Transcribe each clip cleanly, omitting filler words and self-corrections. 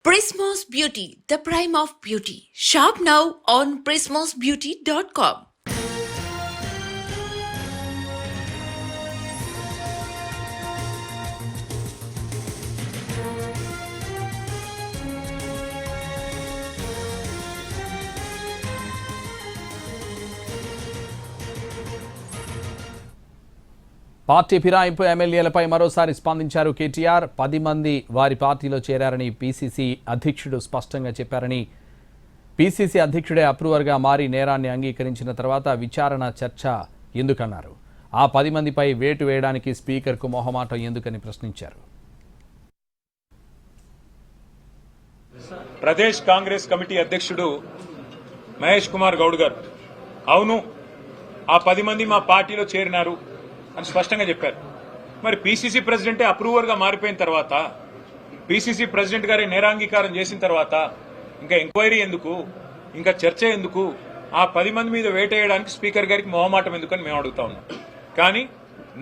Prismos Beauty, the prime of beauty. Shop now on prismosbeauty.com. Party ఫిరాయింపు ఎమ్మెల్యేలపై మరోసారి స్పందించారు కేటీఆర్. 10 మంది వారి పార్టీలో చేరారని పీసీసీ అధ్యక్షుడు స్పష్టంగా చెప్పారని, పీసీసీ అధ్యక్షుడే అప్రూవర్గా మారి నేరాన్ని అంగీకరించిన తర్వాత విచారణ చర్చ ఎందుకన్నారు. ఆ 10 మందిపై వేటు వేయడానికి స్పీకర్కు మొహమాటం ఎందుకని ప్రశ్నించారు. ప్రదేశ్ కాంగ్రెస్ కమిటీ అధ్యక్షుడు మహేష్ కుమార్ గౌడ్ గారు, అవును ఆ 10 మంది మా పార్టీలో చేరినారు అని స్పష్టంగా చెప్పారు. మరి పీసీసీ ప్రెసిడెంటే అప్రూవర్గా మారిపోయిన తర్వాత, పీసీసీ ప్రెసిడెంట్ గారి నేరాంగీకారం చేసిన తర్వాత ఇంకా ఎంక్వైరీ ఎందుకు, ఇంకా చర్చ ఎందుకు, ఆ 10 మంది మీద వేటేయడానికి స్పీకర్ గారికి మొహమాటం ఎందుకని మేము అడుగుతా ఉన్నాం. కానీ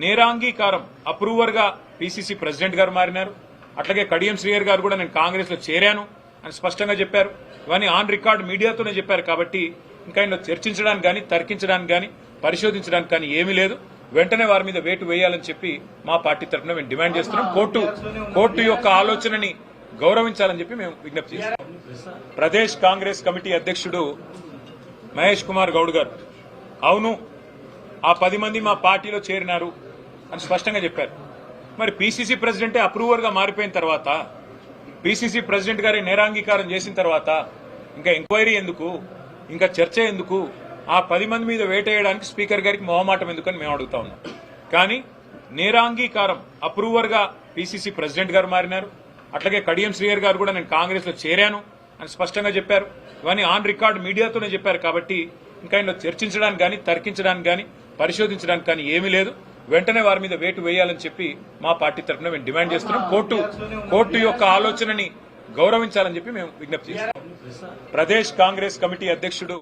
నేరాంగీకారం అప్రూవర్గా పీసీసీ ప్రెసిడెంట్ గారు మారినారు. అట్లాగే కడియం శ్రీహర్ గారు కూడా నేను కాంగ్రెస్ లో చేరాను అని స్పష్టంగా చెప్పారు. ఇవన్నీ ఆన్ రికార్డ్ మీడియాతోనే చెప్పారు. కాబట్టి ఇంకా ఇందులో చర్చించడానికి కానీ, తర్కించడానికి కానీ, పరిశోధించడానికి కానీ ఏమీ లేదు. వెంటనే వారి మీద వేటు వేయాలని చెప్పి మా పార్టీ తరఫున మేము డిమాండ్ చేస్తున్నాం. కోర్టు యొక్క ఆలోచనని గౌరవించాలని చెప్పి మేము విజ్ఞప్తి చేస్తున్నాం. ప్రదేశ్ కాంగ్రెస్ కమిటీ అధ్యక్షుడు మహేష్ కుమార్ గౌడ్ గారు, అవును ఆ 10 మంది మా పార్టీలో చేరినారు అని స్పష్టంగా చెప్పారు. మరి పీసీసీ ప్రెసిడెంటే అప్రూవర్గా మారిపోయిన తర్వాత, పీసీసీ ప్రెసిడెంట్ గారి నేరాంగీకారం చేసిన తర్వాత ఇంకా ఎంక్వైరీ ఎందుకు, ఇంకా చర్చ ఎందుకు, ఆ 10 మంది మీద వేటేయడానికి స్పీకర్ గారికి మొహమాటం ఎందుకని మేము అడుగుతా ఉన్నాం. కానీ నేరాంగీకారం అప్రూవర్గా పీసీసీ ప్రెసిడెంట్ గారు మారినారు. అట్లాగే కడియం శ్రీహర్ గారు కూడా నేను కాంగ్రెస్ లో చేరాను అని స్పష్టంగా చెప్పారు. ఇవన్నీ ఆన్ రికార్డ్ మీడియాతోనే చెప్పారు. కాబట్టి ఇంకా ఇందులో చర్చించడానికి కానీ, తర్కించడానికి కానీ, పరిశోధించడానికి కానీ ఏమీ లేదు. వెంటనే వారి మీద వేటు వేయాలని చెప్పి మా పార్టీ తరఫున మేము డిమాండ్ చేస్తున్నాం. కోర్టు యొక్క ఆలోచనని గౌరవించాలని చెప్పి మేము విజ్ఞప్తి చేస్తున్నాం. ప్రదేశ్ కాంగ్రెస్ కమిటీ అధ్యక్షుడు